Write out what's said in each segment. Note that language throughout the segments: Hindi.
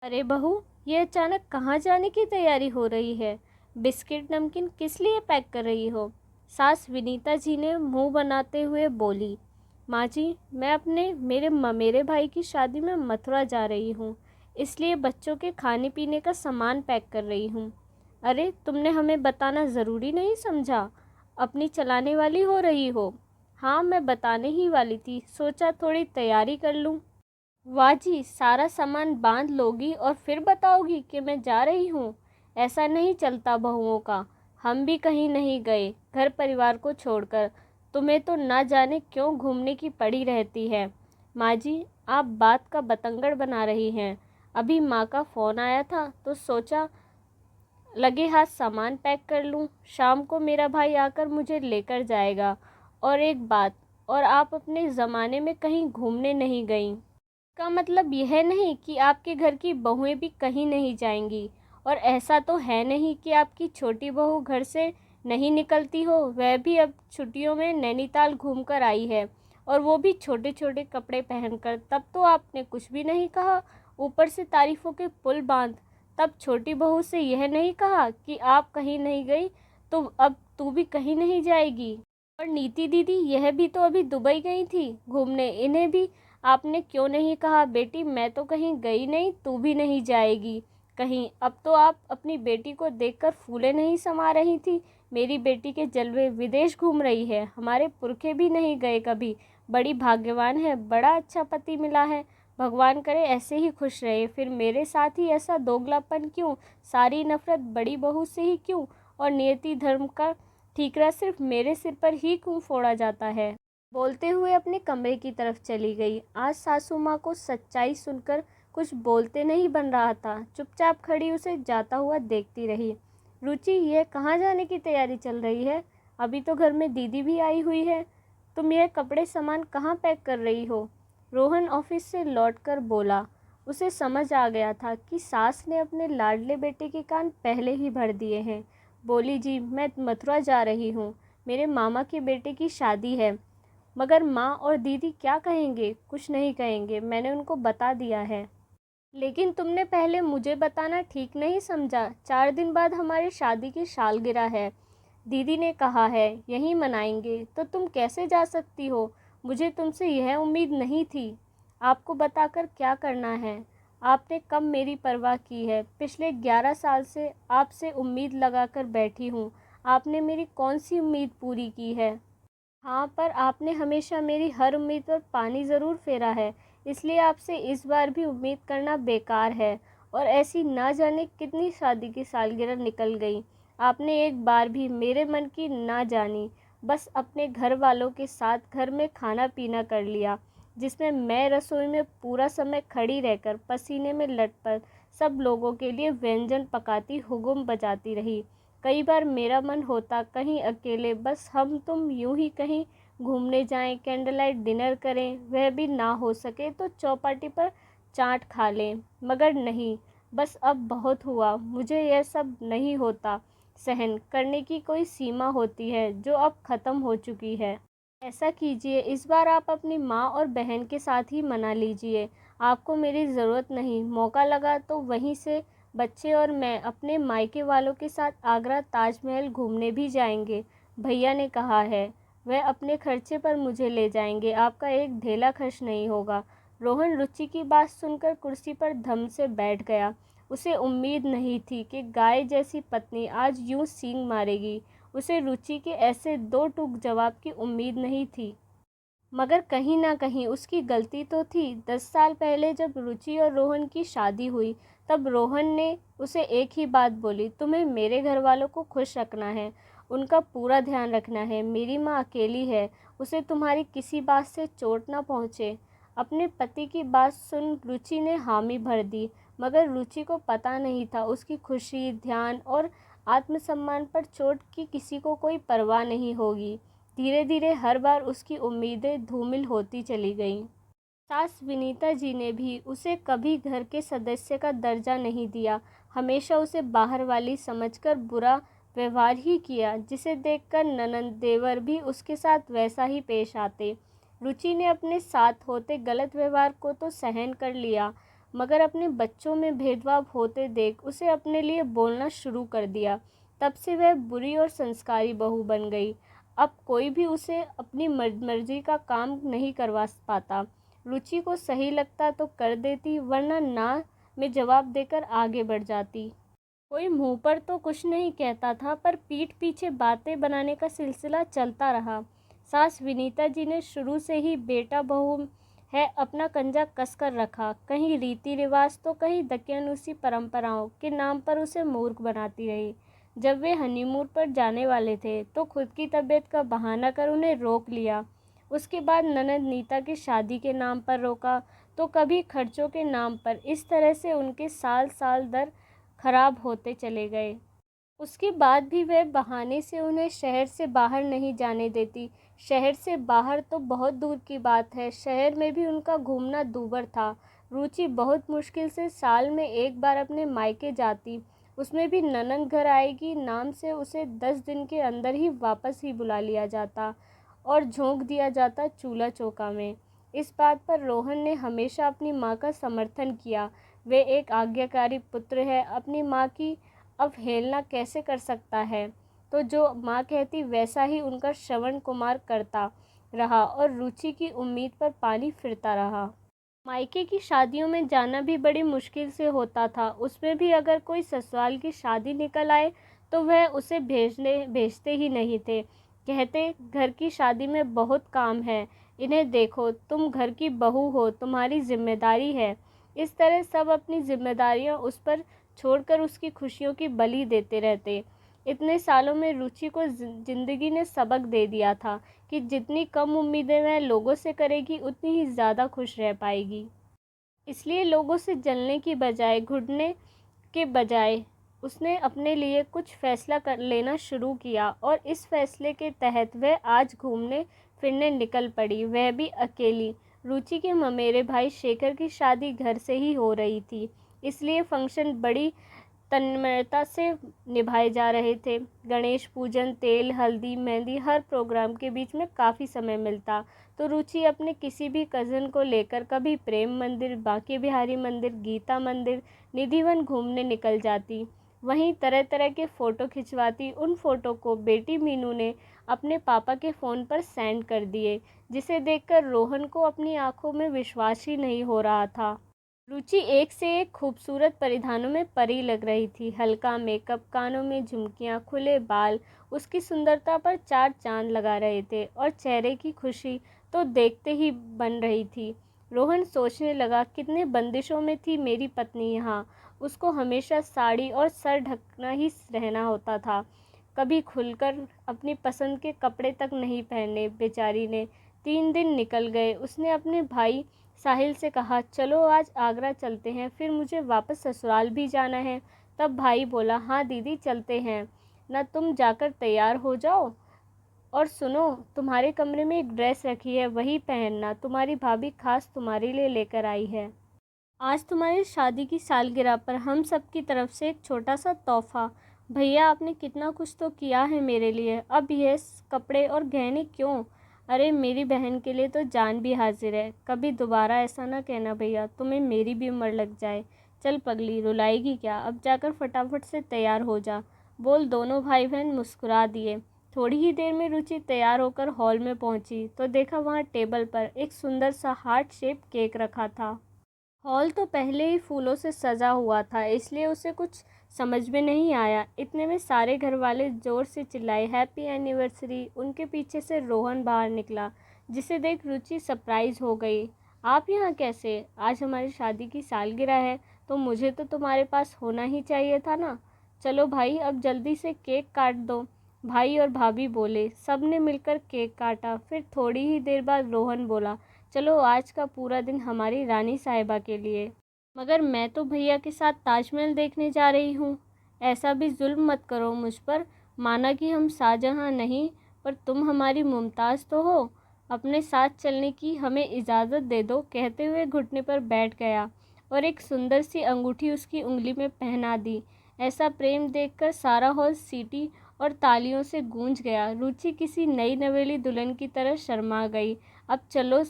अरे बहू, ये अचानक कहाँ जाने की तैयारी हो रही है? बिस्किट नमकीन किस लिए पैक कर रही हो? सास विनीता जी ने मुंह बनाते हुए बोली। माँ जी, मैं अपने मेरे ममेरे भाई की शादी में मथुरा जा रही हूँ, इसलिए बच्चों के खाने पीने का सामान पैक कर रही हूँ। अरे, तुमने हमें बताना ज़रूरी नहीं समझा? अपनी चलाने वाली हो रही हो। हाँ, मैं बताने ही वाली थी, सोचा थोड़ी तैयारी कर लूँ। वाह जी, सारा सामान बांध लोगी और फिर बताओगी कि मैं जा रही हूँ? ऐसा नहीं चलता बहुओं का। हम भी कहीं नहीं गए घर परिवार को छोड़कर। तुम्हें तो ना जाने क्यों घूमने की पड़ी रहती है। माँ जी, आप बात का बतंगड़ बना रही हैं। अभी माँ का फ़ोन आया था तो सोचा लगे हाथ सामान पैक कर लूँ। शाम को मेरा भाई आकर मुझे लेकर जाएगा। और एक बात, और आप अपने ज़माने में कहीं घूमने नहीं गईं। का मतलब यह नहीं कि आपके घर की बहुएं भी कहीं नहीं जाएंगी। और ऐसा तो है नहीं कि आपकी छोटी बहू घर से नहीं निकलती हो। वह भी अब छुट्टियों में नैनीताल घूमकर आई है, और वो भी छोटे छोटे कपड़े पहनकर। तब तो आपने कुछ भी नहीं कहा, ऊपर से तारीफों के पुल बांध। तब छोटी बहू से यह नहीं कहा कि आप कहीं नहीं गई, तो अब तू भी कहीं नहीं जाएगी। और नीति दीदी, यह भी तो अभी दुबई गई थी घूमने, इन्हें भी आपने क्यों नहीं कहा बेटी मैं तो कहीं गई नहीं, तू भी नहीं जाएगी कहीं? अब तो आप अपनी बेटी को देखकर फूले नहीं समा रही थी। मेरी बेटी के जलवे, विदेश घूम रही है, हमारे पुरखे भी नहीं गए कभी। बड़ी भाग्यवान है, बड़ा अच्छा पति मिला है। भगवान करे ऐसे ही खुश रहे। फिर मेरे साथ ही ऐसा दोगलापन क्यों? सारी नफरत बड़ी बहू से ही क्यों? और नियति धर्म का ठीकरा सिर्फ मेरे सिर पर ही क्यों फोड़ा जाता है? बोलते हुए अपने कमरे की तरफ चली गई। आज सासू माँ को सच्चाई सुनकर कुछ बोलते नहीं बन रहा था। चुपचाप खड़ी उसे जाता हुआ देखती रही। रुचि, यह कहाँ जाने की तैयारी चल रही है? अभी तो घर में दीदी भी आई हुई है। तुम यह कपड़े सामान कहाँ पैक कर रही हो? रोहन ऑफिस से लौटकर बोला। उसे समझ आ गया था कि सास ने अपने लाडले बेटे के कान पहले ही भर दिए हैं। बोली, जी मैं मथुरा जा रही हूँ, मेरे मामा के बेटे की शादी है। मगर माँ और दीदी क्या कहेंगे? कुछ नहीं कहेंगे, मैंने उनको बता दिया है। लेकिन तुमने पहले मुझे बताना ठीक नहीं समझा? 4 दिन बाद हमारी शादी की सालगिरह है, दीदी ने कहा है यहीं मनाएंगे, तो तुम कैसे जा सकती हो? मुझे तुमसे यह उम्मीद नहीं थी। आपको बताकर क्या करना है? आपने कब मेरी परवाह की है? पिछले 11 साल से आपसे उम्मीद लगाकर बैठी हूँ। आपने मेरी कौन सी उम्मीद पूरी की है? हाँ, पर आपने हमेशा मेरी हर उम्मीद पर पानी ज़रूर फेरा है, इसलिए आपसे इस बार भी उम्मीद करना बेकार है। और ऐसी ना जाने कितनी शादी की सालगिरह निकल गई, आपने एक बार भी मेरे मन की ना जानी। बस अपने घर वालों के साथ घर में खाना पीना कर लिया, जिसमें मैं रसोई में पूरा समय खड़ी रहकर पसीने में लटपट सब लोगों के लिए व्यंजन पकाती हुकुम बजाती रही। कई बार मेरा मन होता कहीं अकेले बस हम तुम यूं ही कहीं घूमने जाएं, कैंडल लाइट डिनर करें, वह भी ना हो सके तो चौपाटी पर चाट खा लें। मगर नहीं, बस अब बहुत हुआ, मुझे यह सब नहीं होता। सहन करने की कोई सीमा होती है जो अब ख़त्म हो चुकी है। ऐसा कीजिए, इस बार आप अपनी माँ और बहन के साथ ही मना लीजिए। आपको मेरी ज़रूरत नहीं, मौका लगा तो वहीं से बच्चे और मैं अपने मायके वालों के साथ आगरा ताजमहल घूमने भी जाएंगे। भैया ने कहा है वह अपने खर्चे पर मुझे ले जाएंगे, आपका एक ढेला खर्च नहीं होगा। रोहन रुचि की बात सुनकर कुर्सी पर धम से बैठ गया। उसे उम्मीद नहीं थी कि गाय जैसी पत्नी आज यूं सींग मारेगी। उसे रुचि के ऐसे दो टूक जवाब की उम्मीद नहीं थी। मगर कहीं ना कहीं उसकी गलती तो थी। 10 साल पहले जब रुचि और रोहन की शादी हुई, तब रोहन ने उसे एक ही बात बोली, तुम्हें मेरे घर वालों को खुश रखना है, उनका पूरा ध्यान रखना है। मेरी माँ अकेली है, उसे तुम्हारी किसी बात से चोट ना पहुँचे। अपने पति की बात सुन रुचि ने हामी भर दी, मगर रुचि को पता नहीं था उसकी खुशी, ध्यान और आत्मसम्मान पर चोट की किसी को कोई परवाह नहीं होगी। धीरे धीरे हर बार उसकी उम्मीदें धूमिल होती चली गईं। सास विनीता जी ने भी उसे कभी घर के सदस्य का दर्जा नहीं दिया, हमेशा उसे बाहर वाली समझकर बुरा व्यवहार ही किया, जिसे देखकर ननंद देवर भी उसके साथ वैसा ही पेश आते। रुचि ने अपने साथ होते गलत व्यवहार को तो सहन कर लिया, मगर अपने बच्चों में भेदभाव होते देख उसे अपने लिए बोलना शुरू कर दिया। तब से वह बुरी और संस्कारी बहू बन गई। अब कोई भी उसे अपनी मर्जी का काम नहीं करवा पाता। रुचि को सही लगता तो कर देती, वरना ना में जवाब देकर आगे बढ़ जाती। कोई मुंह पर तो कुछ नहीं कहता था, पर पीठ पीछे बातें बनाने का सिलसिला चलता रहा। सास विनीता जी ने शुरू से ही बेटा बहू है अपना कंजा कस कर रखा। कहीं रीति रिवाज तो कहीं दकियानुसी परंपराओं के नाम पर उसे मूर्ख बनाती रही। जब वे हनीमून पर जाने वाले थे तो खुद की तबीयत का बहाना कर उन्हें रोक लिया। उसके बाद ननद नीता की शादी के नाम पर रोका, तो कभी खर्चों के नाम पर। इस तरह से उनके साल साल दर खराब होते चले गए। उसके बाद भी वह बहाने से उन्हें शहर से बाहर नहीं जाने देती। शहर से बाहर तो बहुत दूर की बात है, शहर में भी उनका घूमना दूभर था। रुचि बहुत मुश्किल से साल में एक बार अपने मायके जाती, उसमें भी ननद घर आएगी नाम से उसे 10 दिन के अंदर ही वापस ही बुला लिया जाता और झोंक दिया जाता चूल्हा चौका में। इस बात पर रोहन ने हमेशा अपनी माँ का समर्थन किया। वे एक आज्ञाकारी पुत्र है, अपनी माँ की अवहेलना कैसे कर सकता है। तो जो माँ कहती वैसा ही उनका श्रवण कुमार करता रहा और रुचि की उम्मीद पर पानी फिरता रहा। मायके की शादियों में जाना भी बड़ी मुश्किल से होता था। उसमें भी अगर कोई ससुराल की शादी निकल आए तो वह उसे भेजते ही नहीं थे। कहते घर की शादी में बहुत काम है, इन्हें देखो, तुम घर की बहू हो, तुम्हारी जिम्मेदारी है। इस तरह सब अपनी जिम्मेदारियां उस पर छोड़कर उसकी खुशियों की बलि देते रहते। इतने सालों में रुचि को जिंदगी ने सबक दे दिया था कि जितनी कम उम्मीदें वह लोगों से करेगी उतनी ही ज़्यादा खुश रह पाएगी। इसलिए लोगों से जलने की बजाय, घुटने के बजाय उसने अपने लिए कुछ फैसला कर लेना शुरू किया और इस फैसले के तहत वह आज घूमने फिरने निकल पड़ी, वह भी अकेली। रुचि के ममेरे भाई शेखर की शादी घर से ही हो रही थी, इसलिए फंक्शन बड़ी तन्मयता से निभाए जा रहे थे। गणेश पूजन, तेल, हल्दी, मेहंदी, हर प्रोग्राम के बीच में काफ़ी समय मिलता तो रुचि अपने किसी भी कज़न को लेकर कभी प्रेम मंदिर, बांके बिहारी मंदिर, गीता मंदिर, निधिवन घूमने निकल जाती। वहीं तरह तरह के फ़ोटो खिंचवाती। उन फ़ोटो को बेटी मीनू ने अपने पापा के फ़ोन पर सेंड कर दिए, जिसे देखकर रोहन को अपनी आंखों में विश्वास ही नहीं हो रहा था। रुचि एक से एक खूबसूरत परिधानों में परी लग रही थी। हल्का मेकअप, कानों में झुमकियां, खुले बाल उसकी सुंदरता पर 4 चांद लगा रहे थे और चेहरे की खुशी तो देखते ही बन रही थी। रोहन सोचने लगा, कितने बंदिशों में थी मेरी पत्नी यहाँ। उसको हमेशा साड़ी और सर ढकना ही रहना होता था, कभी खुलकर अपनी पसंद के कपड़े तक नहीं पहने बेचारी ने। 3 दिन निकल गए। उसने अपने भाई साहिल से कहा, चलो आज आगरा चलते हैं, फिर मुझे वापस ससुराल भी जाना है। तब भाई बोला, हाँ दीदी चलते हैं ना, तुम जाकर तैयार हो जाओ। और सुनो, तुम्हारे कमरे में एक ड्रेस रखी है, वही पहनना, तुम्हारी भाभी खास तुम्हारे लिए लेकर आई है। आज तुम्हारी शादी की सालगिरह पर हम सब की तरफ से एक छोटा सा तोहफा। भैया आपने कितना कुछ तो किया है मेरे लिए, अब यह कपड़े और गहने क्यों? अरे मेरी बहन के लिए तो जान भी हाजिर है। कभी दोबारा ऐसा ना कहना भैया, तुम्हें मेरी भी उम्र लग जाए। चल पगली, रुलाएगी क्या? अब जाकर फटाफट से तैयार हो जा, बोल। दोनों भाई बहन मुस्कुरा दिए। थोड़ी ही देर में रुचि तैयार होकर हॉल में पहुंची तो देखा वहां टेबल पर एक सुंदर सा हार्ट शेप केक रखा था। हॉल तो पहले ही फूलों से सजा हुआ था, इसलिए उसे कुछ समझ में नहीं आया। इतने में सारे घर वाले जोर से चिल्लाए, हैप्पी एनिवर्सरी। उनके पीछे से रोहन बाहर निकला, जिसे देख रुचि सरप्राइज हो गई। आप यहाँ कैसे? आज हमारी शादी की सालगिरह है, तो मुझे तो तुम्हारे पास होना ही चाहिए था ना। चलो भाई, अब जल्दी से केक काट दो, भाई और भाभी बोले। सब ने मिलकर केक काटा। फिर थोड़ी ही देर बाद रोहन बोला, चलो आज का पूरा दिन हमारी रानी साहिबा के लिए। मगर मैं तो भैया के साथ ताजमहल देखने जा रही हूँ। ऐसा भी जुल्म मत करो मुझ पर। माना कि हम शाहजहां नहीं, पर तुम हमारी मुमताज़ तो हो। अपने साथ चलने की हमें इजाज़त दे दो। कहते हुए घुटने पर बैठ गया और एक सुंदर सी अंगूठी उसकी उंगली में पहना दी। ऐसा प्रेम देखकर सारा हॉल सीटी और तालियों से गूंज गया। रुचि किसी नई नवेली दुल्हन की तरह शर्मा गई। अब चलो,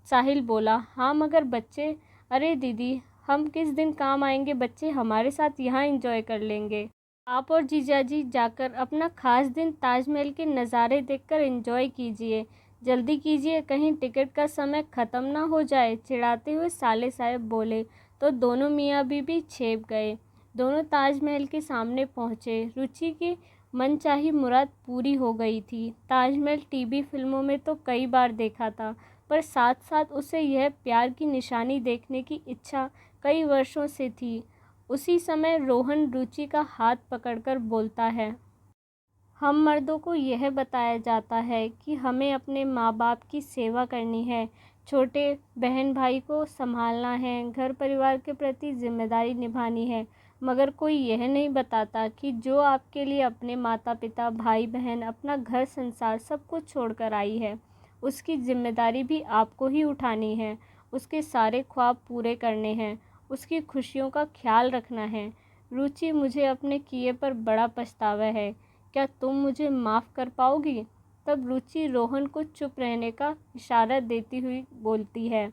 साहिल बोला। हाँ मगर बच्चे? अरे दीदी, हम किस दिन काम आएंगे बच्चे, हमारे साथ यहाँ एंजॉय कर लेंगे। आप और जीजाजी जाकर अपना ख़ास दिन ताजमहल के नज़ारे देखकर एंजॉय कीजिए। जल्दी कीजिए, कहीं टिकट का समय ख़त्म ना हो जाए, चिढ़ाते हुए साले साहब बोले। तो दोनों मियाँ बीवी छेप गए। दोनों ताजमहल के सामने पहुँचे। रुचि की मनचाही मुराद पूरी हो गई थी। ताजमहल टीवी फिल्मों में तो कई बार देखा था, पर साथ साथ उसे यह प्यार की निशानी देखने की इच्छा कई वर्षों से थी। उसी समय रोहन रुचि का हाथ पकड़कर बोलता है, हम मर्दों को यह बताया जाता है कि हमें अपने माँ बाप की सेवा करनी है, छोटे बहन भाई को संभालना है, घर परिवार के प्रति जिम्मेदारी निभानी है, मगर कोई यह नहीं बताता कि जो आपके लिए अपने माता पिता, भाई बहन, अपना घर संसार सब कुछ छोड़कर आई है, उसकी जिम्मेदारी भी आपको ही उठानी है। उसके सारे ख्वाब पूरे करने हैं, उसकी खुशियों का ख्याल रखना है। रुचि, मुझे अपने किए पर बड़ा पछतावा है, क्या तुम मुझे माफ़ कर पाओगी? तब रुचि रोहन को चुप रहने का इशारा देती हुई बोलती है,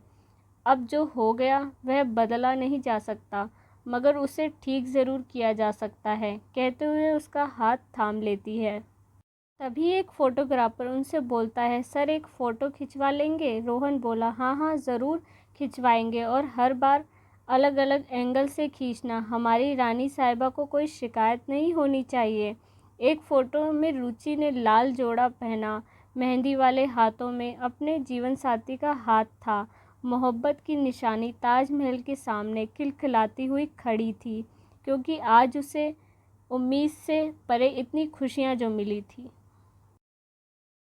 अब जो हो गया वह बदला नहीं जा सकता, मगर उसे ठीक ज़रूर किया जा सकता है। कहते हुए उसका हाथ थाम लेती है। तभी एक फ़ोटोग्राफ़र उनसे बोलता है, सर एक फ़ोटो खिंचवा लेंगे? रोहन बोला, हाँ हाँ ज़रूर खिंचवाएंगे, और हर बार अलग अलग एंगल से खींचना, हमारी रानी साहिबा को कोई शिकायत नहीं होनी चाहिए। एक फ़ोटो में रुचि ने लाल जोड़ा पहना, मेहंदी वाले हाथों में अपने जीवन साथी का हाथ था। मोहब्बत की निशानी ताजमहल के सामने खिलखिलाती हुई खड़ी थी, क्योंकि आज उसे उम्मीद से परे इतनी खुशियाँ जो मिली थी।